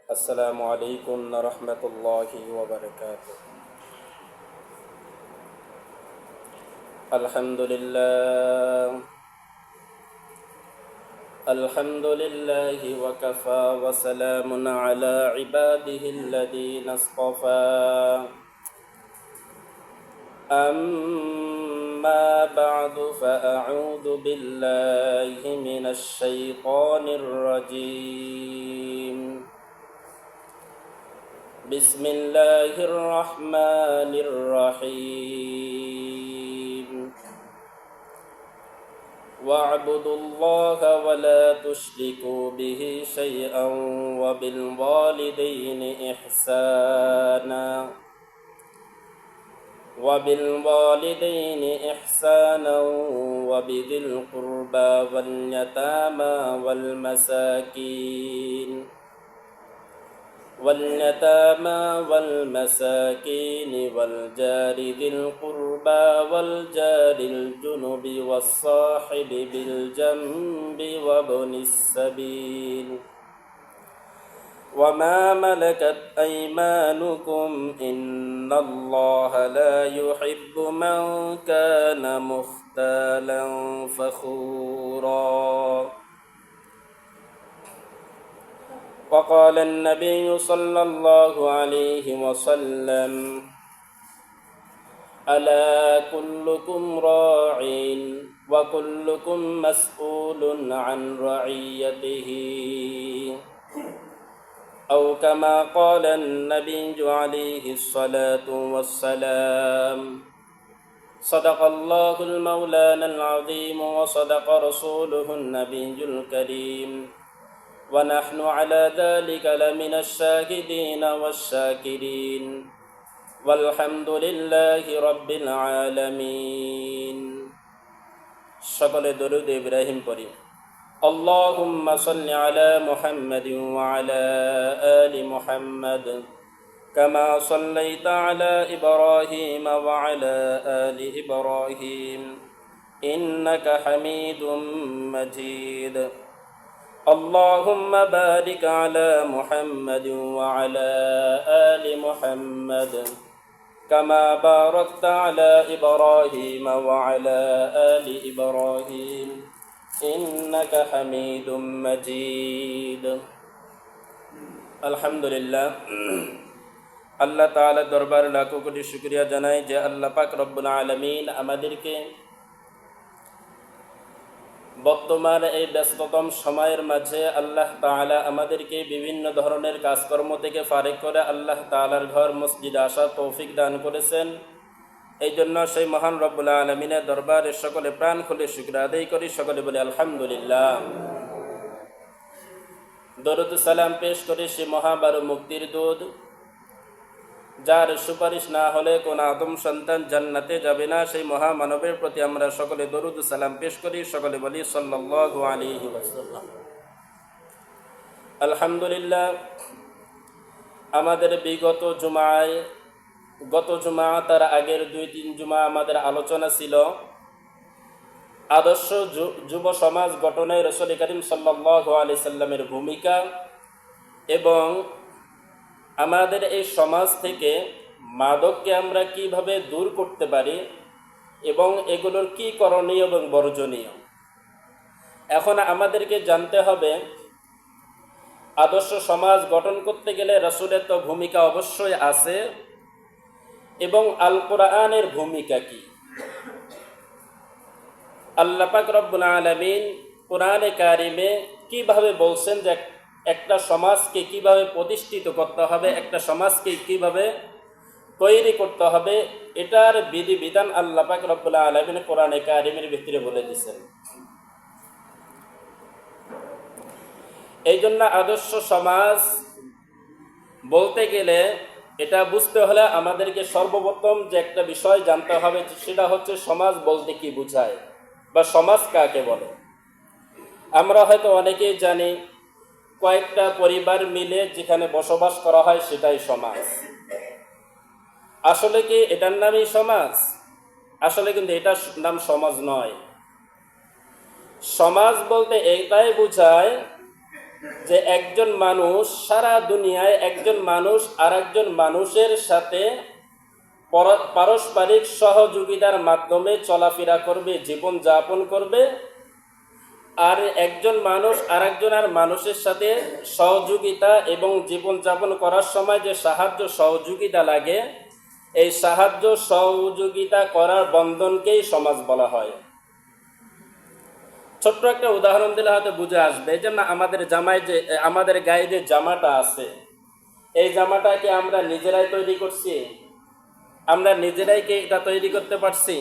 السلام عليكم ورحمة الله وبركاته. الحمد لله وكفى وسلام على عباده الذين اصطفى. أما بعد فأعوذ بالله من الشيطان الرجيم. بسم الله الرحمن الرحيم. واعبدوا الله ولا تشركوا به شيئا وبالوالدين إحسانا وبذي القربى واليتامى والمساكين والجار ذي القربى والجار الجنب والصاحب بالجنب وابن السبيل وما ملكت أيمانكم إن الله لا يحب من كان مختالا فخورا. وقال النبي صلى الله عليه وسلم: ألا كلكم راع وكلكم مسؤول عن رعيته، أو كما قال النبي عليه الصلاة والسلام. صدق الله المولانا العظيم وصدق رسوله النبي الكريم، ونحن على ذلك لمن الشاهدين والشاكرين، والحمد لله رب العالمين. সকলে দরুদ ইব্রাহিম পড়ি। اللهم صل على محمد وعلى آل محمد كما صليت على إبراهيم وعلى آل إبراهيم إنك حميد مجيد. اللهم بارك على محمد وعلى آل محمد كما باركت على إبراهيم وعلى آل إبراهيم إنك حميد مجيد. আলহামদুলিল্লাহ, আল্লাহ তাআলা দরবারে লাখো কোটি শুকরিয়া জানাই যে আল্লাহ পাক রব্বুল আলামিন আমাদেরকে বর্তমান এই ব্যস্ততম সময়ের মাঝে আল্লাহ তাআলা আমাদেরকে বিভিন্ন ধরনের কাজকর্ম থেকে ফারেক করে আল্লাহ তাআলার ঘর মসজিদে আসার তৌফিক দান করেছেন। এই জন্য সেই মহান রব্বুল আলামিনের দরবারে সকলে প্রাণ খুলে শুকর আদায় করি। সকলে বলি আলহামদুলিল্লাহ। দরুদ সালাম পেশ করি সে মহাবারু মুক্তির দুধ, যার সুপারিশ না হলে কোন আদম সন্তান জান্নাতে যাবে না, সেই মহামানবের প্রতি আমরা সকলে দরুদ সালাম পেশ করি। সকলে বলি সাল্লাল্লাহু আলাইহি ওয়াসাল্লাম। আলহামদুলিল্লাহ, আমাদের বিগত জুমায়, গত জুমা তার আগের 2-3 জুমা আমাদের আলোচনা ছিল আদর্শ যুব সমাজ গঠনে রাসূল করিম সাল্লাল্লাহু আলাইহি সাল্লামের ভূমিকা এবং আমাদের এই সমাজ থেকে মাদককে আমরা কিভাবে দূর করতে পারি এবং এগুলোর কি করণীয় এবং বর্জনীয়। এখন আমাদেরকে জানতে হবে আদর্শ সমাজ গঠন করতে গেলে রাসূলের তো ভূমিকা অবশ্যই আছে এবং আল কোরআনের ভূমিকা কি। আল্লাহ পাক রব্বুল আলামিন কোরআনে কারিমে কিভাবে বলছেন যে একটা সমাজকে কিভাবে প্রতিষ্ঠিত করতে হবে, একটা সমাজকে কিভাবে তৈরি করতে হবে, এটার বিধিবিধান আল্লাহ পাক রব্বুল আলামিন কোরআনে কারিমের ভিতরে বলে দিয়েছেন। এই জন্য আদর্শ সমাজ বলতে গেলে এটা বুঝতে হলে আমাদেরকে সর্বপ্রথম যে একটা বিষয় জানতে হবে সেটা হচ্ছে সমাজ বলতে কি বোঝায় বা সমাজ কাকে বলে। আমরা হয়তো অনেকেই জানি কয়েকটা পরিবার মিলে যেখানে বসবাস করা হয় সেটাই সমাজ। আসলে কি এটার নামই সমাজ? আসলে কিন্তু এটার নাম সমাজ নয়। সমাজ বলতে এটাই বোঝায় যে একজন মানুষ সারা দুনিয়ায় একজন মানুষ আর একজন মানুষের সাথে পারস্পরিক সহযোগিতার মাধ্যমে চলাফেরা করবে, জীবন যাপন করবে, আর একজন মানুষ আর একজনের মানুষের সাথে সহযোগিতা এবং জীবন যাপন করার সময় যে সাহায্য সহযোগিতা লাগে, এই সাহায্য সহযোগিতা করার বন্ধনকেই সমাজ বলা হয়। ছোট্ট একটা উদাহরণ দিলে হয়তো বুঝে আসবে। যেমন আমাদের গায়ে যে জামাটা আছে, এই জামাটাকে আমরা নিজেরাই তৈরি করছি? আমরা নিজেরাই কি এটা তৈরি করতে পারছি?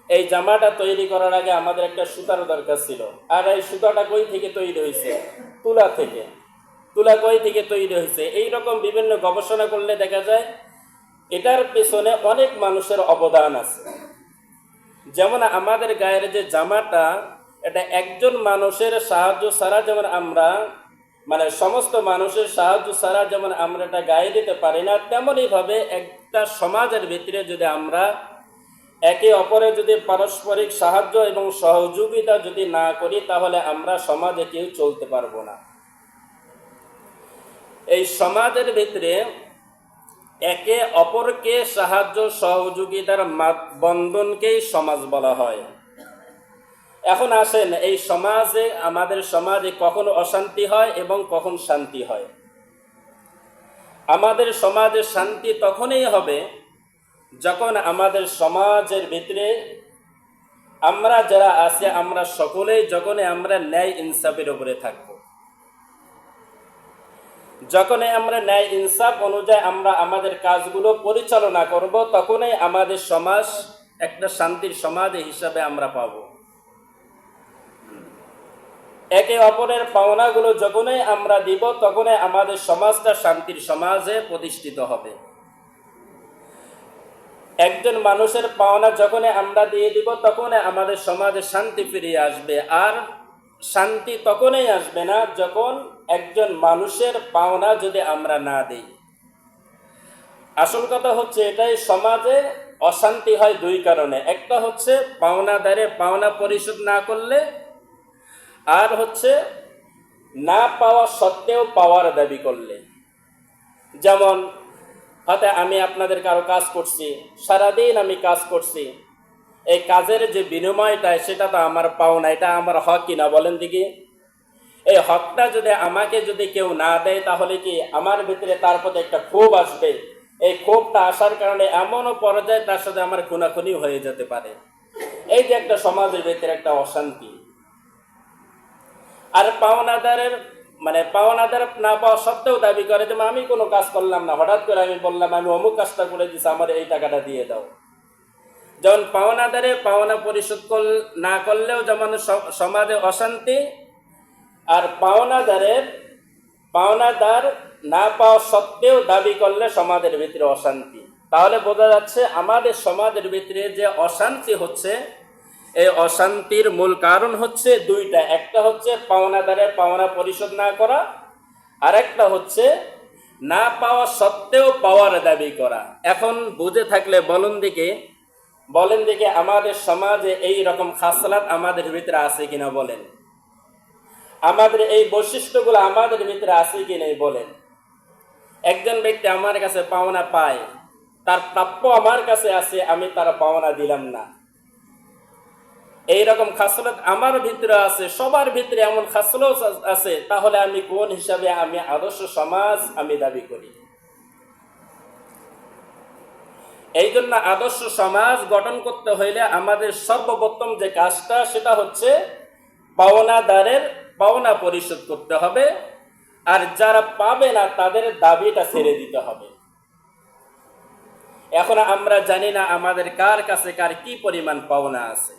এই জামাটা তৈরি করার আগে আমাদের একটা সুতার দরকার ছিল। আর এই সুতাটা কই থেকে তৈরি হয়েছে? তুলা থেকে। তুলা কই থেকে তৈরি হয়েছে? এইরকম বিভিন্ন গবেষণা করলে দেখা যায় এটার পেছনে অনেক মানুষের অবদান আছে। যেমন আমাদের গায়ের যে জামাটা, এটা একজন মানুষের সাহায্য ছাড়া যেমন আমরা সমস্ত মানুষের সাহায্য ছাড়া যেমন আমরা এটা গায়ে দিতে পারি না, তেমনই ভাবে একটা সমাজের ভিতরে যদি আমরা একে অপরের যদি পারস্পরিক সাহায্য এবং সহযোগিতা যদি না করি, তাহলে আমরা সমাজে কেউ চলতে পারবো না। এই সমাজের ভিতরে একে অপরকে সাহায্য সহযোগিতার বন্ধনকেই সমাজ বলা হয়। এখন আসেন, এই সমাজে আমাদের সমাজে কখন অশান্তি হয় এবং কখন শান্তি হয়? আমাদের সমাজে শান্তি তখনই হবে যখন আমাদের সমাজের ভিতরে আমরা যারা আছে আমরা সকলেই যখনই আমরা ন্যায় ইনসাফের উপরে থাকব, যখনই আমরা ন্যায় ইনসাফ অনুযায়ী আমরা আমাদের কাজগুলো পরিচালনা করব, তখনই আমাদের সমাজ একটা শান্তির সমাজ হিসাবে আমরা পাব। একে অপরের পাওনাগুলো যখনই আমরা দিব, তখনই আমাদের সমাজটা শান্তির সমাজে প্রতিষ্ঠিত হবে। একজন মানুষের পাওনা যখনই আমরা দিয়ে দিব, তখনই আমাদের সমাজে শান্তি ফিরিয়ে আসবে। আর শান্তি তখনই আসবে না যখন একজন মানুষের পাওনা যদি আমরা না দিই। আসল কথা হচ্ছে এটাই, সমাজে অশান্তি হয় দুই কারণে। একটা হচ্ছে পাওনাদারে পাওনা পরিশোধ না করলে, আর হচ্ছে না পাওয়া সত্ত্বেও পাওয়ার দাবি করলে। যেমন হয়তো আমি আপনাদের কারো কাজ করছি, সারাদিন আমি কাজ করছি, এই কাজের যে বিনিময়টা সেটা তো আমার পাওনা, এটা আমার হক কিনা বলেন দেখি। এই হকটা যদি আমাকে যদি কেউ না দেয়, তাহলে কি আমার ভিতরে তার প্রতি একটা ক্ষোভ আসবে। এই ক্ষোভটা আসার কারণে এমনও পর্যায়ে তার সাথে আমার খুনাখুনি হয়ে যেতে পারে। এই যে একটা সমাজের ভিতরে একটা অশান্তি। আর পাওনাদার না পাওয়া সত্ত্বেও দাবি করে, যেমন আমি কোনো কাজ করলাম না, হঠাৎ করে আমি বললাম আমি অমুক কাজটা করে দিচ্ছি, আমার এই টাকাটা দিয়ে দাও। যেমন পাওনাদারে পাওনা পরিশোধ না করলেও যেমন সমাজে অশান্তি, আর পাওনাদার না পাওয়া সত্ত্বেও দাবি করলে সমাজের ভিতরে অশান্তি। তাহলে বোঝা যাচ্ছে আমাদের সমাজের ভিতরে যে অশান্তি হচ্ছে, এই অশান্তির মূল কারণ হচ্ছে দুইটা। একটা হচ্ছে পাওনাদারে পাওনা পরিশোধ না করা, আর একটা হচ্ছে না পাওয়া সত্ত্বেও পাওয়ার দাবি করা। এখন বুঝে থাকলে বলেন দিকে আমাদের সমাজে এই রকম খাসলাত আমাদের ভিতরে আছে কিনা বলেন। আমাদের এই বৈশিষ্ট্যগুলো আমাদের ভিতরে আছে কি নেই বলেন। একজন ব্যক্তি আমার কাছে পাওনা পায়, তার প্রাপ্য আমার কাছে আছে, আমি তার পাওনা দিলাম না। এইরকম খাসলত আমার ভিতরে আছে, সবার ভিতরে এমন খাসলত আছে। তাহলে আমি কোন হিসাবে আমি আদর্শ সমাজ আমি দাবি করি? এই জন্য আদর্শ সমাজ গঠন করতে হইলে আমাদের সর্বপ্রথম যে কাজটা, সেটা হচ্ছে পাওনাদারের পাওনা পরিশোধ করতে হবে, আর যারা পাবে না তাদের দাবিটা ছেড়ে দিতে হবে। এখন আমরা জানি না আমাদের কার কাছে কার কি পরিমাণ পাওনা আছে।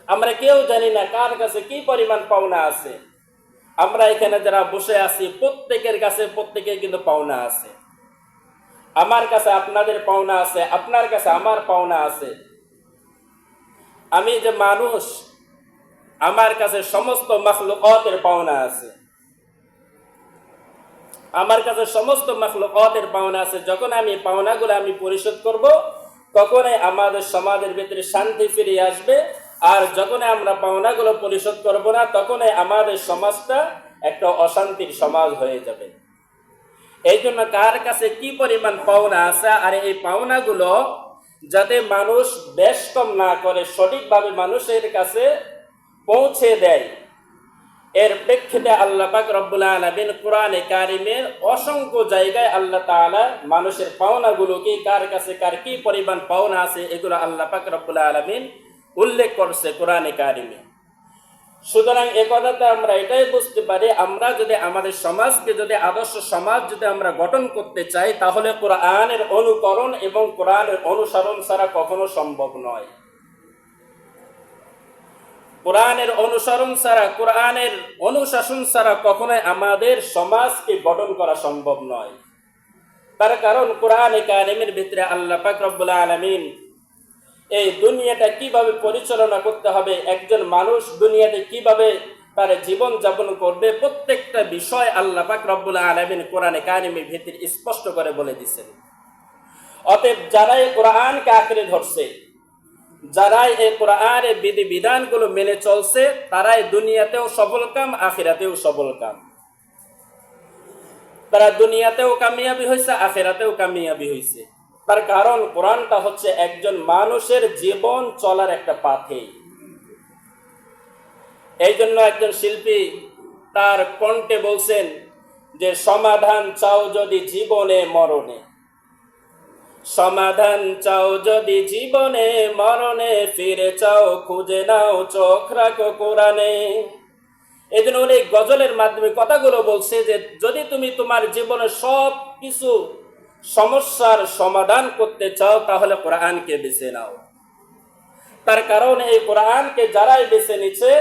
আমরা কেউ জানি না কার কাছে কি পরিমাণ পাওনা আছে। আমরা এখানে যারা বসে আছি প্রত্যেকের কাছে প্রত্যেকের কিন্তু পাওনা আছে। আমার কাছে আপনাদের পাওনা আছে, আপনার কাছে আমার পাওনা আছে। আমি যে মানুষ, আমার কাছে সমস্ত মাখলুকাতের পাওনা আছে। আমার কাছে সমস্ত মাখলুকাতের পাওনা আছে। যখন আমি পাওনাগুলো আমি পরিশোধ করব, তখনই আমাদের সমাজের ভিতরে শান্তি ফিরে আসবে। আর যখন আমরা পাওনাগুলো পরিশোধ করব না, তখনই আমাদের সমাজটা একটা অশান্তির সমাজ হয়ে যাবে। এই জন্য কার কাছে কি পরিমাণ পাওনা আছে, আর এই পাওনাগুলো যাতে মানুষ বেশ কম না করে সঠিকভাবে মানুষের কাছে পৌঁছে দেয়, এর প্রেক্ষিতে আল্লাহ পাক রব্বুল আলামিন কোরআনে কারিমের অসংখ্য জায়গায় আল্লাহ তাআলা মানুষের পাওনাগুলোকে, কার কাছে কার কি পরিমাণ পাওনা আছে, এগুলো আল্লাহ পাক রব্বুল আলামিন উল্লেখ করছে কোরআনে কারিমে। সুতরাং এ কথাতে আমরা এটাই বুঝতে পারি, আমরা যদি আমাদের সমাজকে যদি আদর্শ সমাজ যদি আমরা গঠন করতে চাই, তাহলে কোরআনের অনুকরণ এবং কোরআনের অনুসরণ ছাড়া কখনো সম্ভব নয়। কোরআনের অনুসরণ ছাড়া, কোরআনের অনুশাসন ছাড়া কখনোই আমাদের সমাজকে গঠন করা সম্ভব নয়। তার কারণ কোরআনে কারিমের ভিতরে আল্লাহ পাক রব্বুল আলামিন এই দুনিয়াটা কিভাবে পরিচালনা করতে হবে, একজন মানুষ দুনিয়াতে কিভাবে তার জীবন যাপন করবে, প্রত্যেকটা বিষয় আল্লাহ পাক রব্বুল আলামিন কোরআনে কারিমের ভিতরে স্পষ্ট করে বলে দিয়েছেন। অতএব যারা এই কোরআনকে আঁকড়ে ধরছে, যারা এই কোরআনের বিধি বিধানগুলো মেনে চলছে, তারাই দুনিয়াতেও সফলকাম, আখিরাতেও সফলকাম। তারা দুনিয়াতেও কামিয়াবি হয়েছে, আখিরাতেও কামিয়াবি হয়েছে। তার কারণ কোরআনটা হচ্ছে একজন মানুষের জীবন চলার একটা পাথে। এই জন্য একজন শিল্পী তার কণ্ঠে বলছেন যে, সমাধান চাও যদি জীবনে মরণে, সমাধান চাও যদি জীবনে মরণে, ফিরে চাও খুঁজে নাও চোখ রাখো কোরআনে। এই জন্য উনি গজলের মাধ্যমে কথাগুলো বলছে যে, যদি তুমি তোমার জীবনের সব কিছু সমস্যার সমাধান করতে চাও, তাহলে কোরআনকে বেছে নাও। তার কারণ এই কোরআনকে যারাই বেছে নিচ্ছে,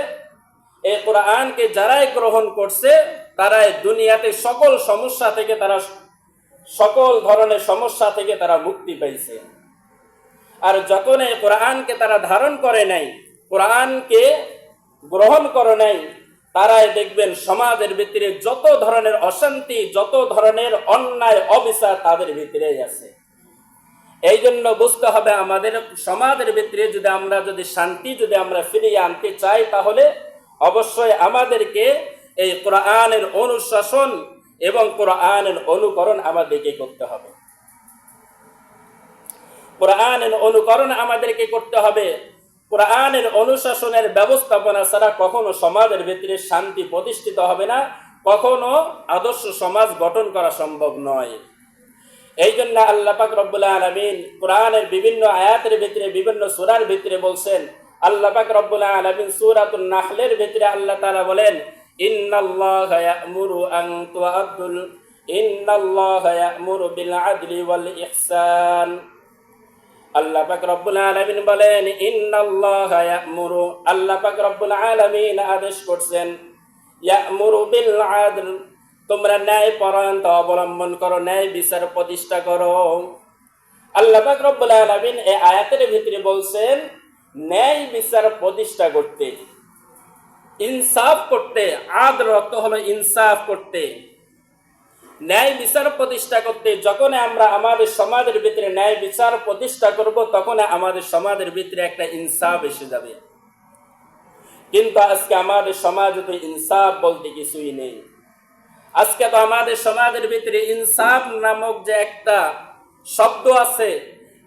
এই কোরআনকে যারাই গ্রহণ করছে, তারাই দুনিয়াতে সকল সমস্যা থেকে, তারা সকল ধরনের সমস্যা থেকে তারা মুক্তি পাইছে। আর যখন এই কোরআনকে তারা ধারণ করে নাই, কোরআনকে গ্রহণ করে নাই, তারাই দেখবেন সমাজের ভিতরে যত ধরনের অশান্তি, যত ধরনের অন্যায় অবিচার তাদের ভিতরেই আছে। এই জন্য বুঝতে হবে, আমাদের সমাজের ভিতরে যদি শান্তি যদি আমরা ফিরিয়ে আনতে চাই, তাহলে অবশ্যই আমাদেরকে এই কোরআনের অনুশাসন এবং কোরআনের অনুকরণ আমাদেরকে করতে হবে। কোরআনের অনুকরণ আমাদেরকে করতে হবে। কোরআনের অনুশাসনের ব্যবস্থাপনা ছাড়া কখনো সমাজের ভিতরে শান্তি প্রতিষ্ঠিত হবে না, কখনো আদর্শ সমাজ গঠন করা সম্ভব নয়। এই জন্য আল্লাহ পাক রব্বুল আলামিন কোরআনের বিভিন্ন আয়াতের ভিতরে, বিভিন্ন সূরার ভিতরে বলছেন। আল্লাহ পাক রব্বুল আলামিন সূরাতুন নাহলের ভিতরে আল্লাহ তাআলা বলেন, ইন্নাল্লাহা ইয়া'মুরু আন তুআদ্দুল ইন্নাল্লাহা ইয়া'মুরু বিল আদলি ওয়াল ইহসান। আল্লাহ পাক রব্বুল আলামিন বলেন, ইন্নাল্লাহা ইয়া'মুরু, আল্লাহ পাক রব্বুল আলামিন আদেশ করছেন, ইয়া'মুরু বিল আদল, তোমরা ন্যায় পরায়ণতা অবলম্বন করো, ন্যায় বিচার প্রতিষ্ঠা করো। আল্লাহ পাক রব্বুল আলামিন এই আয়াতের ভিতরে বলছেন ন্যায় বিচার প্রতিষ্ঠা করতে, ইনসাফ করতে। আদল অর্থ হলো ইনসাফ করতে, ন্যায় বিচার প্রতিষ্ঠা করতে। যখন আমরা আমাদের সমাজের ভিতরে ন্যায় বিচার প্রতিষ্ঠা করব, তখন আমাদের সমাজের ভিতরে একটা ইনসাফ এসে যাবে। কিন্তু আজকে আমাদের সমাজে তো ইনসাফ বলতে কিছুই নেই। আজকে তো আমাদের সমাজের ভিতরে ইনসাফ নামক যে একটা শব্দ আছে,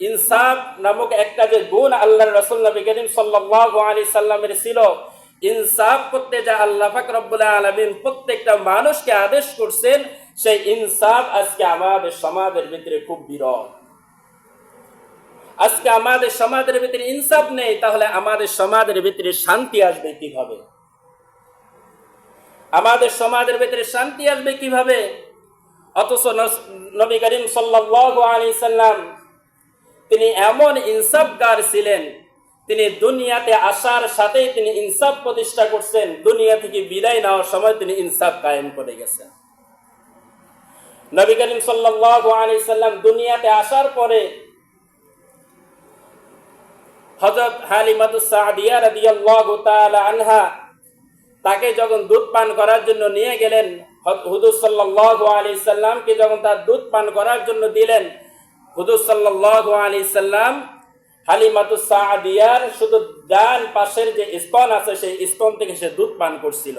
ইনসাফ নামক একটা যে গুণ আল্লাহর রাসূল নবী করিম সাল্লাল্লাহু আলাইহি সাল্লামের ছিল, ইনসাফ করতে যা আল্লাহ পাক রব্বুল আলামিন প্রত্যেকটা মানুষকে আদেশ করছেন, সেই ইনসাফ আজকে আমাদের সমাজের ভিতরে খুব বিরল। আজকে আমাদের সমাজের ভিতরে ইনসাফ নেই, তাহলে আমাদের সমাজের ভিতরে শান্তি আসবে কিভাবে? আমাদের সমাজের ভিতরে শান্তি আসবে কিভাবে? অথচ নবী করিম সাল্লাল্লাহু আলাইহি সাল্লাম তিনি এমন ইনসাফগার ছিলেন, তিনি দুনিয়াতে আসার সাথেই তিনি ইনসাফ প্রতিষ্ঠা করছেন। দুনিয়া থেকে বিদায় নেওয়ার সময় তিনি ইনসাফ কায়েম করে গেছেন। নবী করিম সাল্লাল্লাহু আলাইহি সাল্লাম দুনিয়াতে আসার পরে হযরত হালিমাতুস সাদিয়া রাদিয়াল্লাহু তাআলা আনহা তাকে যখন দুধ পান করার জন্য নিয়ে গেলেন, হুজুর সাল্লাল্লাহু আলাইহি সাল্লামকে যখন তার দুধ পান করার জন্য দিলেন, হুজুর সাল্লাল্লাহু আলাইহি সাল্লাম হালিমাতুস সাদিয়ার শুধু ডান পাশের যে স্তন আছে, সেই স্তন থেকে সে দুধ পান করছিল।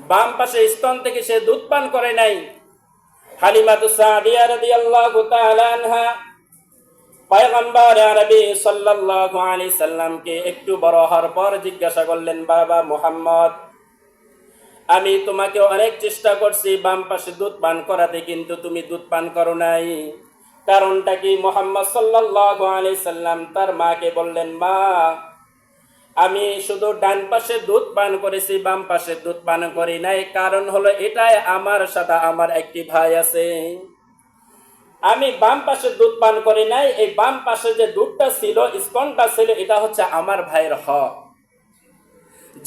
বাম পাশে স্তন থেকে সে দুধ পান করে নাই। হালিমাতুস সাদিয়া রাদিয়াল্লাহু তাআলা আনহা পয়গম্বর আরবি সাল্লাল্লাহু আলাইহি সাল্লামকে একটু বড় হওয়ার পর জিজ্ঞাসা করলেন, বাবা মুহাম্মদ, আমি তোমাকে অনেক চেষ্টা করছি বাম পাশে দুধ পান করাতে, কিন্তু তুমি দুধ পান করো নাই, কারণটা কি? মুহাম্মদ সাল্লাল্লাহু আলাইহি সাল্লাম তার মাকে বললেন, মা, আমি শুধু ডান পাশে দুধ পান করেছি, বাম পাশে দুধ পান করি নাই। কারণ হলো এটাই, আমার সাথে আমার একটি ভাই আছে, আমি বাম পাশে দুধ পান করি নাই। এই বাম পাশে যে দুধটা ছিল, স্তনটা ছিল, এটা হচ্ছে আমার ভাইয়ের হক।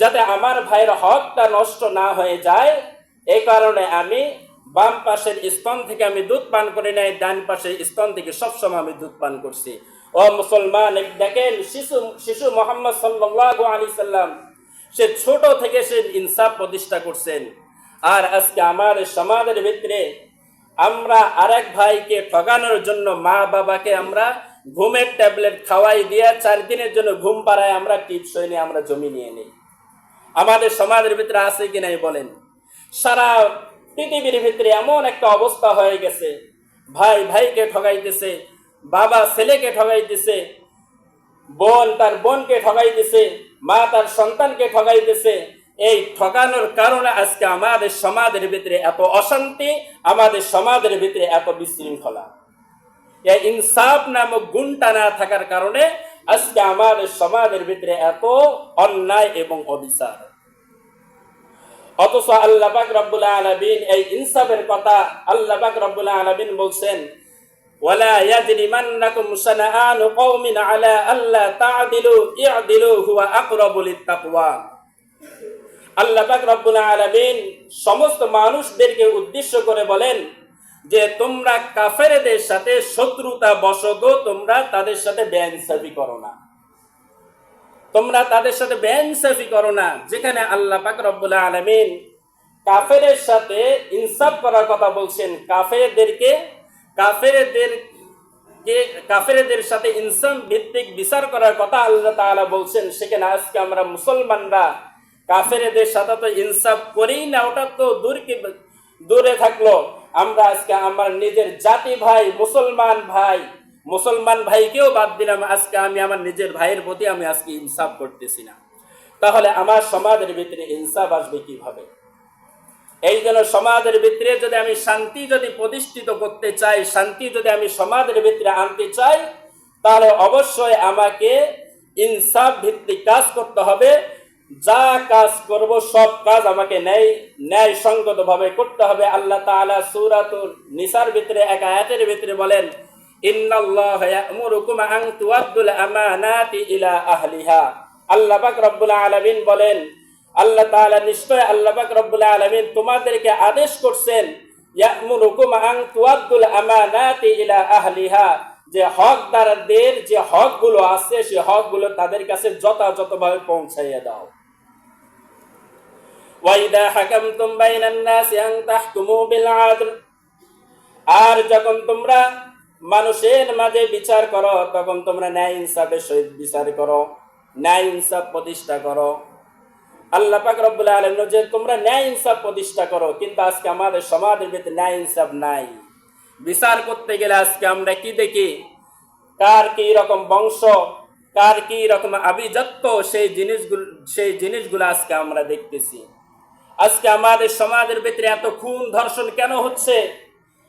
যাতে আমার ভাইয়ের হকটা নষ্ট না হয়ে যায়, এই কারণে আমি বাম পাশের স্তন থেকে আমি দুধ পান করি নাই, ডান পাশের স্তন থেকে সবসময় আমি দুধ পান করছি। ও মুসলমান, দেখেন শিশু মুহাম্মদ সাল্লাল্লাহু আলাইহি সাল্লাম সে ছোট থেকে সে ইনসাফ প্রতিষ্ঠা করছেন। আর আজকে আমাদের সমাজের ভিতরে আমরা আরেক ভাইকে ঠকানোর জন্য মা বাবাকে আমরা ঘুমের ট্যাবলেট খাওয়াই দিয়ে 4 দিনের জন্য ঘুম পাড়ায় আমরা টিপসই নিয়ে আমরা জমি নিয়ে নিই। আমাদের সমাজের ভিতরে আছে কি নাই বলেন? সারা পৃথিবীর ভিতরে এমন একটা অবস্থা হয়ে গেছে, ভাই ভাইকে ঠকাইতেছে, বাবা ছেলেকে ঠকাইতেছে, বোন তার বোনকে ঠকাইতেছে, মা তার সন্তানকে ঠকাইতেছে। এই ঠকানোর কারণে আজকে আমাদের সমাজের ভিতরে এত অশান্তি, আমাদের সমাজের ভিতরে এত বিশৃঙ্খলা। এই ইনসাফ নামক গুণটা না থাকার কারণে আজকে আমাদের সমাজের ভিতরে এত অন্যায় এবং অবিচার। অথচ আল্লাহ পাক রব্বুল আলামিন এই ইনসাফের কথা আল্লাহ পাক রব্বুল আলামিন বলছেন, ওয়ালা ইয়াজরিমান্নাকুম শানাআনু কওমিন আলা আল্লা তা'দিলু ই'দিলু হুয়া আকরাবু লিত-তাকওয়া। আল্লাহ পাক রব্বুল আলামিন সমস্ত মানুষদেরকে উদ্দেশ্য করে বলেন যে তোমরা কাফেরদের সাথে শত্রুতা বশত তোমরা তাদের সাথে বেইনসাফি করো না, তোমরা তাদের সাথে বেইনসাফি করো না। যেখানে আল্লাহ পাক রব্বুল আলামিন কাফেরের সাথে ইনসাফ করার কথা বলছেন, কাফেরদের সাথে ইনসাফ ভিত্তিক বিচার করার কথা আল্লাহ তাআলা বলছেন, সেখানে আজকে আমরা মুসলমানরা কাফেরদের সাথে তো ইনসাফ করেই না, ওটা তো দূরে থাকলো। আমরা আজকে আমার নিজের জাতি ভাই মুসলমান ভাইকেও বাদ দিলাম, আজকে আমি আমার নিজের ভাইয়ের প্রতি আমি আজকে ইনসাফ করতেছি না। তাহলে আমার সমাজের ভিতরে ইনসাফ আসবে কিভাবে? এই জন্য সমাজের ভিতরে যদি আমি শান্তি যদি প্রতিষ্ঠিত করতে চাই, শান্তি যদি আমি সমাজের ভিতরে আনতে চাই, তাহলে অবশ্যই আমাকে ইনসাফ ভিত্তিক কাজ করতে হবে। যা কাজ করব সব কাজ আমাকে ন্যায় সঙ্গত ভাবে করতে হবে। আল্লাহ তাআলা সূরাতুন নিসার ভিতরে এক আয়াতের ভিতরে বলেন, ইন্নাল্লাহা ইয়া'মুরুকুম আন তুআদ্দুল আমানাতি ইলা আহলিহা। আল্লাহ পাক রব্বুল আলামিন বলেন, আল্লাহ তাআলা নিশ্চয় আল্লাহ পাক রব্বুল আলামিন তোমাদেরকে আদেশ করছেন, ইয়া'মুরুকুম আন তুআদ্দুল আমানাতি ইলা আহলিহা, যে হকদারদের যে হকগুলো আছে সেই হকগুলো তাদের কাছে যথাযথভাবে পৌঁছাইয়ে দাও। ওয়াইদা হাকামতুম বাইনান নাসি আন তাহকুমু বিল আদল, আর যখন তোমরা মানুষের মাঝে বিচার করো তখন তোমরা ন্যায় ইনসাফের সহিত বিচার করো, ন্যায় ইনসাফ প্রতিষ্ঠা করো। আল্লাহ পাক রব্বুল আলামিন যে তোমরা ন্যায় ইনসাফ প্রতিষ্ঠা করো, কিন্তু আজকে আমাদের সমাজের ভিতরে ন্যায় ইনসাফ নাই। বিচার করতে গেলে আজকে আমরা কি দেখি, কার কি রকম বংশ, কার কি রকম আভিজাত্য, সেই জিনিসগুলো আজকে আমরা দেখতেছি। আজকে আমাদের সমাজের ভিতরে এত খুন ধর্ষণ কেন হচ্ছে,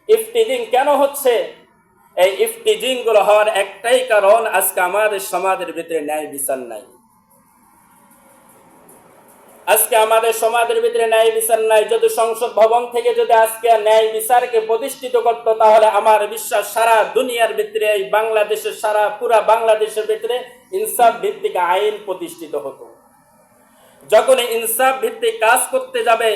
ইফতিজিং কেন হচ্ছে? এই ইফতিজিং গুলো হওয়ার একটাই কারণ, আজকে আমাদের সমাজের ভিতরে ন্যায় বিচার নাই। আজকে আমাদের সমাজের ভিতরে ন্যায় বিচার নাই। যদি সংসদ ভবন থেকে যদি আজকে ন্যায় বিচারকে প্রতিষ্ঠিত করত, তাহলে আমার বিশ্বাস সারা দুনিয়ার ভিতরে, এই বাংলাদেশের পুরা বাংলাদেশের ভিতরে ইনসাফ ভিত্তিক আইন প্রতিষ্ঠিত হতো। যখন ইনসাফ ভিত্তিক কাজ করতে যাবে,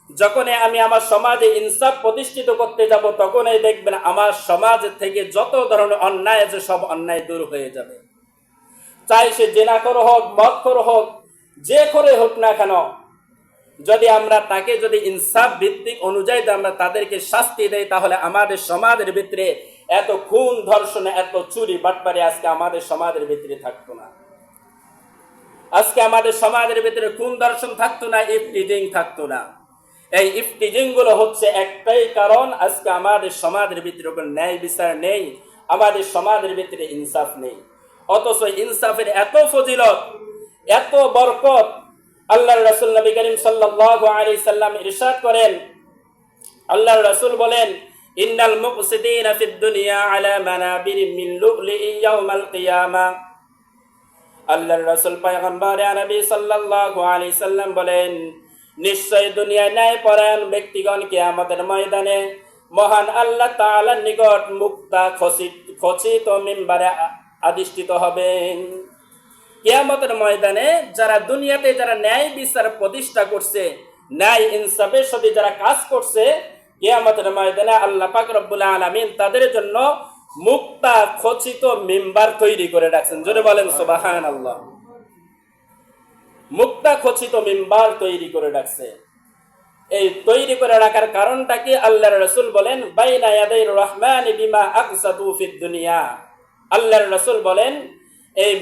যখন আমি আমার সমাজে ইনসাফ প্রতিষ্ঠিত করতে যাব, তখনই দেখবেন আমার সমাজ থেকে যত ধরনের অন্যায় আছে সব অন্যায় দূর হয়ে যাবে। চাই সে জেনাখোর হোক, মদখোর হোক, যে করে হোক না কেন, যদি আমরা তাকে যদি ইনসাফ ভিত্তিক অনুযায়ী আমরা তাদেরকে শাস্তি দেই, তাহলে আমাদের সমাজের ভিতরে এত খুন ধর্ষণ, এত চুরি বাটপারি আজকে আমাদের সমাজের ভিতরে থাকতো না। আজকে আমাদের সমাজের ভিতরে খুন ধর্ষণ থাকতো না, ইফতিজিং থাকতো না। এই ইফতিজিং গুলো হচ্ছে একটাই কারণ, আজকে আমাদের সমাজের ভিতরে কোনো ন্যায় বিচার নেই, আমাদের সমাজের ভিতরে ইনসাফ নেই। অথচ ইনসাফের এত ফজিলত, এত বরকত, আল্লাহর রাসূল নবী করিম সাল্লাল্লাহু আলাইহি সাল্লাম ইরশাদ করেন, আল্লাহর রাসূল বলেন, ইন্নাল মুকসিদিনা ফিদ দুনিয়া আলা মানাবির মিন লু'লুই ইয়াউমাল কিয়ামা। আল্লাহর রাসূল পয়গম্বর আরবি সাল্লাল্লাহু আলাইহি সাল্লাম বলেন, নিশ্চয় দুনিয়ায় ন্যায়পরায়ণ ব্যক্তিগণ কিয়ামতের ময়দানে মহান আল্লাহ তাআলার নিকট মুক্তা খচিত মিম্বারে আদিষ্ঠিত হবেন। কিয়ামতের ময়দানে যারা দুনিয়াতে যারা ন্যায় বিচার প্রতিষ্ঠা করছে, ন্যায় ইনসাফের সাথে যারা কাজ করছে, কিয়ামতের ময়দানে আল্লাহ পাক রব্বুল আলামিন তাদের জন্য মুক্তা খচিত মিম্বার তৈরি করে রাখছেন। জোরে বলেন সুবহানাল্লাহ। মুক্তা খচিত মিম্বার তৈরি করে রাখছে। এই তৈরি করে রাখার কারণটা কি? আল্লাহর রাসূল বলেন, বাইনা ইয়াদাইর রহমান বিমা আকসাতু ফিদ দুনিয়া। আল্লাহর রাসূল বলেন, এই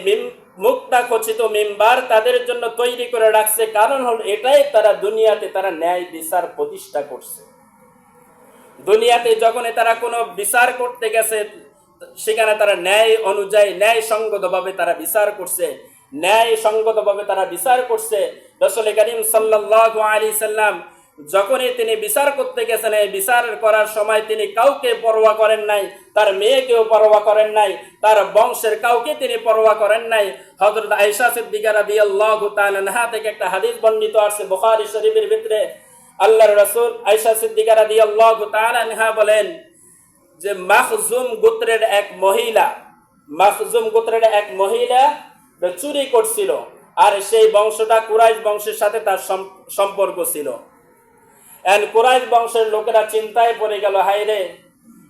মুক্তা খচিত মিম্বার তাদের জন্য তৈরি করে রাখছে, কারণ হলো এটাই তারা দুনিয়াতে তারা ন্যায় বিচার প্রতিষ্ঠা করছে। দুনিয়াতে যখন তারা কোনো বিচার করতে গেছে, সেখানে তারা ন্যায় অনুযায়ী ন্যায় সঙ্গতভাবে তারা বিচার করছে, ন্যায় সঙ্গতভাবে তারা বিচার করছে। রাসূল করিম সাল্লাল্লাহু আলাইহি সাল্লাম যখনই তিনি বিচার করতে গেছেন, এই বিচার করার সময় তিনি কাউকে পরোয়া করেন নাই, তার মেয়েকেও পরোয়া করেন নাই, তার বংশের কাউকে তিনি পরোয়া করেন নাই। হযরত আয়েশা সিদ্দিকা রাদিয়াল্লাহু তাআলা আনহা থেকে একটা হাদিস বর্ণিত আছে বুখারী শরীফের ভিতরে। আল্লাহর রাসূল আয়েশা সিদ্দিকা রাদিয়াল্লাহু তাআলা আনহা বলেন যে মাখজুম গোত্রের এক মহিলা চুরি করছিল, আর সেই বংশটা কুরাইশ বংশের সাথে তার সম্পর্ক ছিল। কুরাইশ বংশের লোকেরা চিন্তায় পড়ে গেল, হায় রে,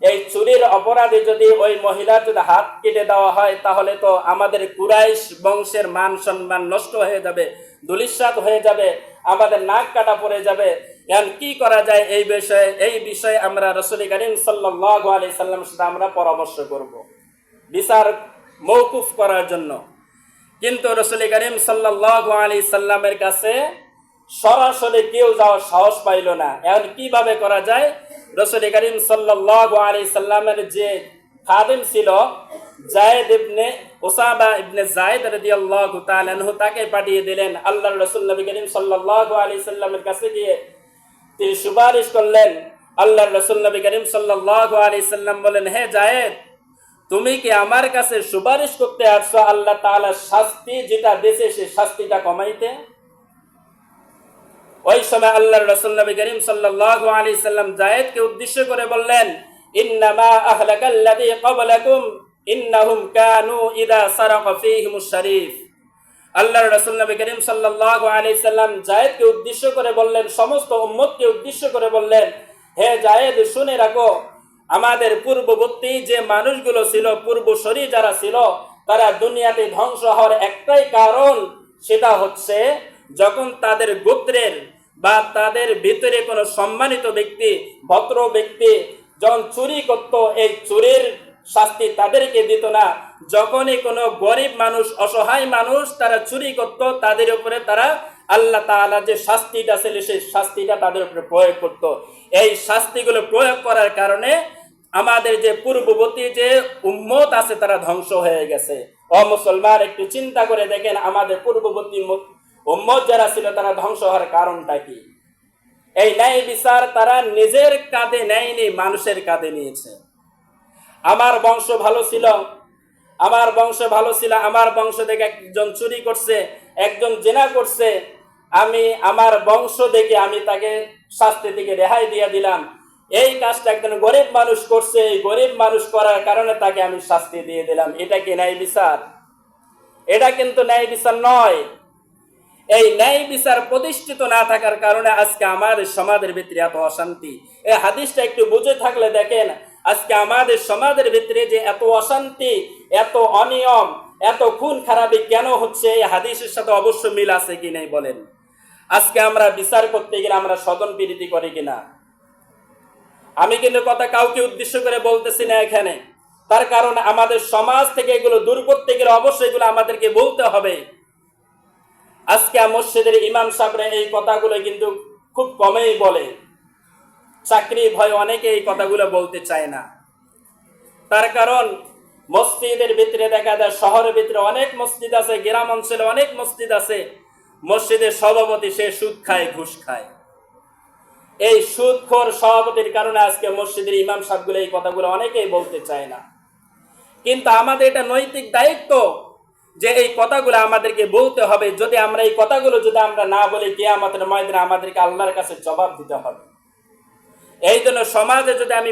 এই চুরির অপরাধে যদি ওই মহিলার যদি হাত কেটে দেওয়া হয়, তাহলে তো আমাদের কুরাইশ বংশের মান সম্মান নষ্ট হয়ে যাবে, ধূলিসাৎ হয়ে যাবে, আমাদের নাক কাটা পড়ে যাবে। কি করা যায় এই বিষয়ে আমরা রাসূল করিম সাল্লাল্লাহু আলাইহি সাল্লামের সাথে আমরা পরামর্শ করব বিচার মওকুফ করার জন্য। কিন্তু রাসূল করিম সাল্লাল্লাহু আলাইহি সাল্লামের কাছে সরাসরি কেউ যাওয়ার সাহস পাইল না। এখন কিভাবে করা যায়? রাসূল করিম সাল্লাল্লাহু আলাইহি সাল্লামের যে খাদেম ছিল যায়েদ ইবনে উসাবা ইবনে যায়েদ রাদিয়াল্লাহু তাআলা আনহু, তাকে পাঠিয়ে দিলেন। আল্লাহর রাসূল নবী করিম সাল্লাল্লাহু আলাইহি সাল্লামের কাছে গিয়ে তিনি সুপারিশ করলেন। আল্লাহর রাসূল নবী করিম সাল্লাল্লাহু আলাইহি সাল্লাম বলেন, হে যায়েদ, তুমি কি আমার কাছে সুপারিশ করতে আসছো আল্লাহ তাআলার শাস্তি যেটা দিয়েছে সেই শাস্তিটা কমাইতে? ওই সময় আল্লাহর রাসূল নবী করিম সাল্লাল্লাহু আলাইহি সাল্লাম যায়েদকে উদ্দেশ্য করে বললেন, ইন্নামা আহলাকাল্লাযী ক্বাবলাকুম ইন্নাহুম কানু ইযা সারাকা ফীহিমুশ শরীফ। আল্লাহর রাসূল নবী করিম সাল্লাল্লাহু আলাইহি সাল্লাম যায়েদকে উদ্দেশ্য করে বললেন, সমস্ত উম্মতকে উদ্দেশ্য করে বললেন, হে যায়েদ, শুনে রাখো, আমাদের পূর্ববর্তী যে মানুষগুলো ছিল, পূর্বসূরি যারা ছিল, তারা দুনিয়াতে ধ্বংস হওয়ার একটাই কারণ, সেটা হচ্ছে যখন তাদের গোত্রের বা তাদের ভিতরে কোনো সম্মানিত ব্যক্তি, ভদ্র ব্যক্তি যখন চুরি করত, এই চুরির শাস্তি তাদেরকে দিত না। যখনই কোনো গরিব মানুষ, অসহায় মানুষ তারা চুরি করত, তাদের উপরে তারা আল্লাহ তাআলা যে শাস্তিটা ছিল সেই শাস্তিটা তাদের উপরে প্রয়োগ করত। এই শাস্তিগুলো প্রয়োগ করার কারণে আমাদের যে পূর্ববর্তী যে উম্মত আছে তারা ধ্বংস হয়ে গেছে। মুসলমান, একটু চিন্তা করে দেখেন, আমাদের পূর্ববর্তী উম্মত যারা ছিল তারা ধ্বংস হওয়ার কারণটা কি? এই ন্যায় বিচার তারা নিজের কাঁধে নেয়নি, মানুষের কাঁধে নিয়েছে। আমার বংশ ভালো ছিল, আমার বংশ থেকে একজন চুরি করছে, একজন জিনা করছে, আমার বংশ দেখে আমি তাকে শাস্তি থেকে রেহাই দিয়ে দিলাম। এই কাজটা একজন গরিব মানুষ করছে, এই গরিব মানুষ করার কারণে তাকে আমি শাস্তি দিয়ে দিলাম। এটা কি ন্যায় বিচার? এটা কিন্তু ন্যায় বিচার নয়। এই ন্যায় বিচার প্রতিষ্ঠিত না থাকার কারণে আজকে আমাদের সমাজের ভিতরে এত অশান্তি। এই হাদিসটা একটু বুঝে থাকলে দেখেন, আজকে আমাদের সমাজের ভিতরে যে এত অশান্তি, এত অনিয়ম, এত খুন খারাপি কেন হচ্ছে? এই হাদিসের সাথে অবশ্য মিল আছে কি নাই বলেন? আজকে আমরা বিচার করতে গেলে আমরা স্বজন প্রীতি করি কিনা? আমি কিন্তু কথা কাউকে উদ্দেশ্য করে বলতেছি না এখানে, তার কারণ আমাদের সমাজ থেকে এগুলো দূর করতে গেলে অবশ্যই এগুলো আমাদেরকে বলতে হবে। আজকে মসজিদের ইমাম সাহেবরা এই কথাগুলো কিন্তু খুব কমেই বলে। চাকরি ভয় অনেকে এই কথাগুলো বলতে চায় না। তার কারণ মসজিদের ভিতরে দেখা যায়, শহরের ভিতরে অনেক মসজিদ আছে, গ্রাম অঞ্চলে অনেক মসজিদ আছে, মসজিদের সভাপতি সে সুদ খায়, ঘুষ খায়। এই সুদখোর সভাপতির কারণে আজকে মসজিদের ইমাম সাহেবগুলো এই কথাগুলো অনেকেই বলতে চায় না। কিন্তু আমাদের এটা নৈতিক দায়িত্ব যে এই কথাগুলো আমাদেরকে বলতে হবে। যদি আমরা এই কথাগুলো যদি আমরা না বলি, কিয়ামতের ময়দানে আমাদেরকে আল্লাহর কাছে জবাব দিতে হবে। এই জন্য সমাজে যদি আমি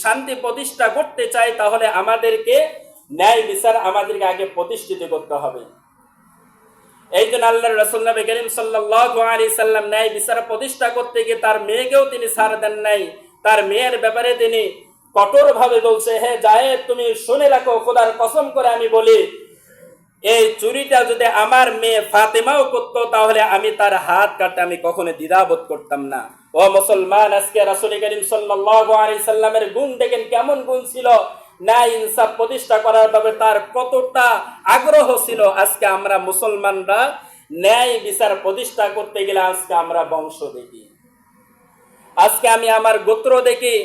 শান্তি প্রতিষ্ঠা করতে চাই, তাহলে আমাদেরকে ন্যায় বিচার আমাদেরকে আগে প্রতিষ্ঠিত করতে হবে। এই জন্য আল্লাহর রাসূল নবী করিম সাল্লাল্লাহু আলাইহি সাল্লাম ন্যায় বিচার প্রতিষ্ঠা করতে গিয়ে তার মেয়েকেও তিনি ছাড় দেন নাই। তার মেয়ের ব্যাপারে তিনি কঠোরভাবে বলছে, হে জায়েদ, তুমি শুনে রাখো, খোদার কসম করে আমি বলি, এই চুরিটা যদি আমার মেয়ে ফাতেমাও করতো, তাহলে আমি তার হাত কাটতে আমি কখনো দ্বিধাবোধ করতাম না। ও মুসলমান, আজকে রাসূল করিম সাল্লাল্লাহু আলাইহি সাল্লামের গুণ দেখেন, কেমন গুণ ছিল। ন্যায় ইনসাফ প্রতিষ্ঠা করার ব্যাপারে তার কতটা আগ্রহ ছিল। আজকে আমরা মুসলমানরা ন্যায় বিচার প্রতিষ্ঠা করতে গেলে আজকে আমরা বংশ দেখি, আজকে আমি আমার গোত্র দেখি,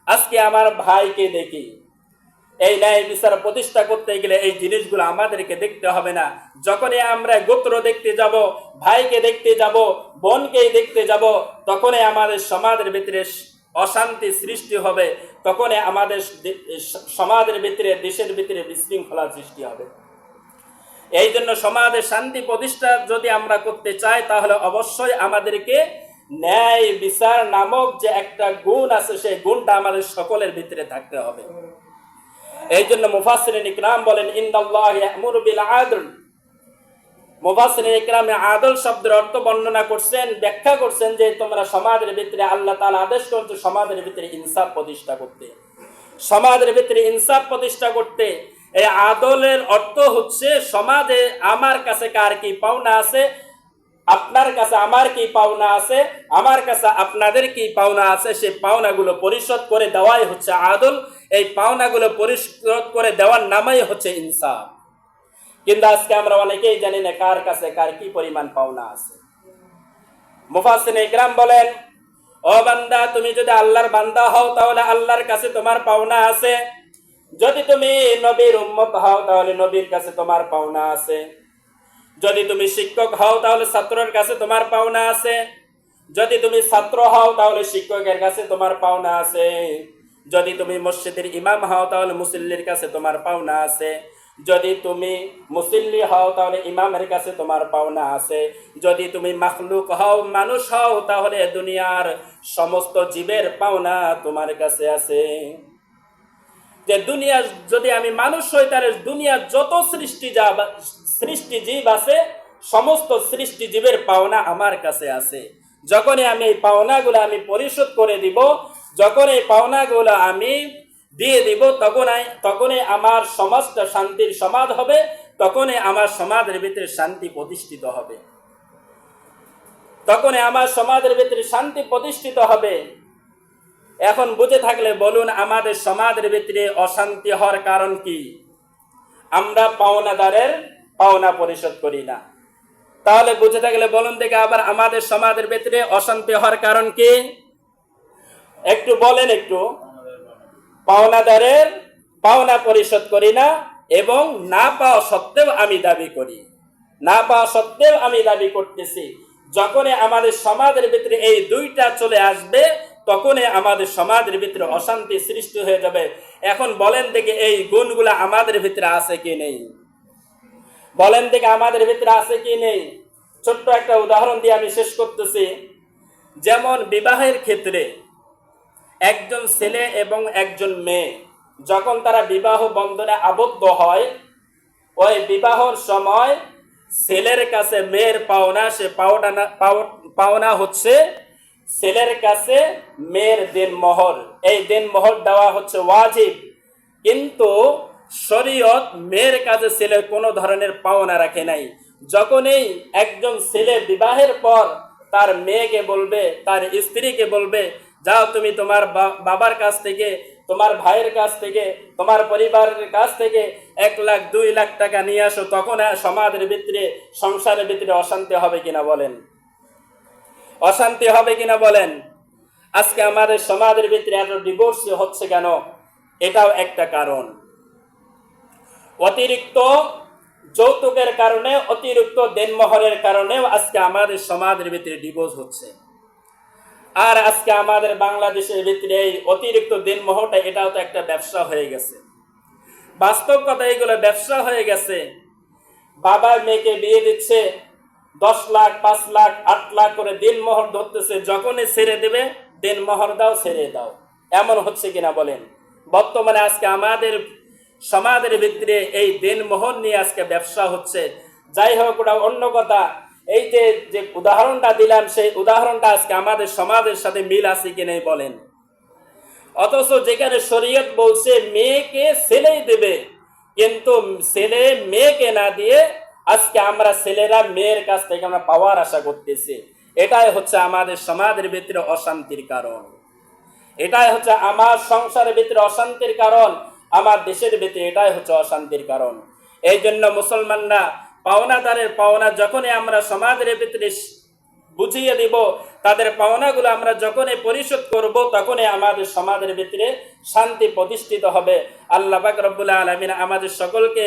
আজকে আমার ভাইকে দেখি। এই ন্যায় বিচার প্রতিষ্ঠা করতে গেলে এই জিনিসগুলো আমাদেরকে দেখতে হবে না। যখনই আমরা গোত্র দেখতে যাব, ভাইকে দেখতে যাব, বোনকেই দেখতে যাব, তখনই আমাদের সমাজের ভিতরে অশান্তি সৃষ্টি হবে, তখনই আমাদের সমাজের ভিতরে, দেশের ভিতরে বিশৃঙ্খলা সৃষ্টি হবে। এই জন্য সমাজে শান্তি প্রতিষ্ঠা যদি আমরা করতে চাই, তাহলে অবশ্যই আমাদেরকে ন্যায় বিচার নামক যে একটা গুণ আছে, সেই গুণটা আমাদের সকলের ভিতরে থাকতে হবে। এই জন্য মুফাসসিরিন ইকরাম বলেন, ইন্নাল্লাহ ইয়া'মুরু বিল আদল। মুফাসসিরিন ইকরাম আদল শব্দের অর্থ বর্ণনা করছেন, ব্যাখ্যা করছেন যে তোমরা সমাজের ভিতরে, আল্লাহ তাআলা আদেশ করেছেন সমাজের ভিতরে ইনসাফ প্রতিষ্ঠা করতে। সমাজের ভিতরে ইনসাফ প্রতিষ্ঠা করতে, এই আদলের অর্থ হচ্ছে সমাজে আমার কাছে কার কি পাওনা আছে, আপনার কাছে আমার কি পাওনা আছে, আমার কাছে আপনাদের কি পাওনা আছে, সেই পাওনাগুলো পরিশোধ করে দেওয়াই হচ্ছে আদল। এই পাওনাগুলো পরিশোধ করে দেওয়ার নামই হচ্ছে ইনসাফ। কিন্তু আজকে আমরা অনেকেই জানি না কার কাছে কার কি পরিমাণ পাওনা আছে। মুফাসসিরিন ইকরাম বলেন, ও বান্দা, তুমি যদি আল্লাহর বান্দা হও, তাহলে আল্লাহর কাছে তোমার পাওনা আছে। যদি তুমি নবীর উম্মত হও, তাহলে নবীর কাছে তোমার পাওনা আছে। যদি তুমি শিক্ষক হও, তাহলে ছাত্রের কাছে তোমার পাওনা আছে। যদি তুমি ছাত্র হও, তাহলে শিক্ষকের কাছে তোমার পাওনা আছে। যদি তুমি মসজিদের ইমাম হও, তাহলে মুসল্লির কাছে তোমার পাওনা আছে। যদি তুমি মুসল্লি হও, তাহলে ইমামের কাছে তোমার পাওনা আছে। যদি তুমি মাখলুক হও, মানুষ হও, তাহলে দুনিয়ার সমস্ত জীবের পাওনা তোমার কাছে আছে। যে দুনিয়া, যদি আমি মানুষ হই, তাহলে দুনিয়ার যত সৃষ্টিজীব আছে, সমস্ত সৃষ্টিজীবের পাওনা আমার কাছে আছে। যখনই আমি এই পাওনাগুলো আমি পরিশোধ করে দিব, যখন এই পাওনাগুলো আমি দিয়ে দিব, তখনই আমার সমাজটা শান্তির সমাজ হবে, তখনই আমার সমাজের ভিতরে শান্তি প্রতিষ্ঠিত হবে, তখনই আমার সমাজের ভিতরে শান্তি প্রতিষ্ঠিত হবে। এখন বুঝে থাকলে বলুন, আমাদের সমাজের ভিতরে অশান্তি হওয়ার কারণ কি? আমরা পাওনাদারের পাওনা পরিশোধ করি না। তাহলে বুঝে থাকলে বলুন দেখে, আবার আমাদের সমাজের ভিতরে অশান্তি হওয়ার কারণ কি? একটু বলেন, একটু। পাওনাদারের পাওনা পরিশোধ করি না, এবং না পাওয়া সত্ত্বেও আমি দাবি করি, না পাওয়া সত্ত্বেও আমি দাবি করতেছি। যখনই আমাদের সমাজের ভিতরে এই দুইটা চলে আসবে, তখনই আমাদের সমাজের ভিতরে অশান্তি সৃষ্টি হয়ে যাবে। এখন বলেন দেখে, এই গুণগুলো আমাদের ভিতরে আছে কি নেই? বলেন দেখে, আমাদের ভিতরে আছে কি নেই? ছোট্ট একটা উদাহরণ দিয়ে আমি শেষ করতেছি। যেমন বিবাহের ক্ষেত্রে একজন ছেলে এবং একজন মেয়ে যখন তারা বিবাহ বন্ধনে আবদ্ধ হয়, ওই বিবাহর সময় ছেলের কাছে মেয়ের পাওনা, সে পাওনা হচ্ছে ছেলের কাছে মেয়ের দেনমোহর। এই দেনমোহর দেওয়া হচ্ছে ওয়াজিব। কিন্তু শরীয়ত মেয়ের কাছে ছেলের কোনো ধরনের পাওনা রাখে নাই। যখনই একজন ছেলে বিবাহের পর তার মেয়েকে বলবে, তার স্ত্রীকে বলবে, যাও তুমি তোমার বাবার কাছ থেকে, তোমার ভাইয়ের কাছ থেকে, তোমার পরিবারের কাছ থেকে 1 লাখ 2 লাখ টাকা নিয়ে আসো, তখন সমাজের ভিতরে, সংসারের ভিতরে অশান্তি হবে কিনা বলেন? অশান্তি হবে কিনা বলেন? আজকে আমাদের সমাজের ভিতরে এত ডিভোর্স হচ্ছে কেন? এটাও একটা কারণ। অতিরিক্ত যৌতুকের কারণে, অতিরিক্ত দেনমোহরের কারণেও আজকে আমাদের সমাজের ভিতরে ডিভোর্স হচ্ছে। আর আজকে আমাদের বাংলাদেশের ভিতরে এই অতিরিক্ত দেনমোহরটা এটাও তো একটা ব্যবসা হয়ে গেছে। বাস্তব কথা, এগুলো ব্যবসা হয়ে গেছে। বাবা মেয়েকে বিয়ে দিচ্ছে, 10 লাখ, 5 লাখ, 8 লাখ করে দেনমোহর ধরতেছে, যখনই ছেড়ে দেবে দেনমোহর দাও, ছেড়ে দাও। এমন হচ্ছে কিনা বলেন? বর্তমানে আজকে আমাদের সমাজের ভিতরে এই দেনমোহর নিয়ে আজকে ব্যবসা হচ্ছে। যাই হোক, ওটা অন্য কথা। এই যে উদাহরণটা দিলাম, সেই উদাহরণটা আজকে আমাদের সমাজের সাথে মিল আছে কিনা বলেন? অথচ যেখানে শরীয়ত বলছে মেয়েকে ছেলেই দেবে, কিন্তু ছেলে মেয়েকে না দিয়ে আজকে আমরা ছেলেরা মেয়ের কাছ থেকে আমরা পাওয়ার আশা করতেছি। এটাই হচ্ছে আমাদের সমাজের ভিতরে অশান্তির কারণ। এটাই হচ্ছে আমার সংসারের ভিতরে অশান্তির কারণ, আমার দেশের ভিতরে এটাই হচ্ছে অশান্তির কারণ। এই জন্য মুসলমানরা পাওনাদারের পাওনা যখনই আমরা সমাজের ভিতরে বুঝিয়ে দিব, তাদের পাওনাগুলো আমরা যখনই পরিশোধ করব, তখনই আমাদের সমাজের ভিতরে শান্তি প্রতিষ্ঠিত হবে। আল্লাহ পাক রব্বুল আলামিন আমাদের সকলকে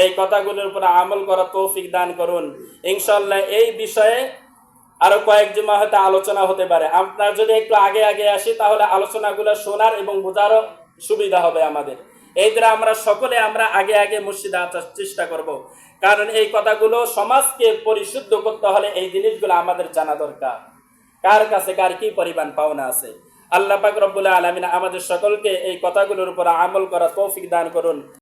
এই কথাগুলোর উপর আমল করার তৌফিক দান করুন। ইনশাআল্লাহ এই বিষয়ে আরো কয়েক জুমা হয়তো আলোচনা হতে পারে। আপনার যদি একটু আগে আগে আসি, তাহলে আলোচনাগুলো শোনার এবং বোঝারও সুবিধা হবে আমাদের। এই দ্বারা আমরা সকলে আমরা আগে আগে মসজিদে আসার চেষ্টা করব, কারণ এই কথাগুলো সমাজকে পরিশুদ্ধ করতে হলে এই জিনিসগুলো আমাদের জানা দরকার। কার কাছে কার কি পরিমাণ পাওনা আছে। আল্লাহ পাক রব্বুল আলামিন আমাদের সকলকে এই কথাগুলোর উপর আমল করা তৌফিক দান করুন।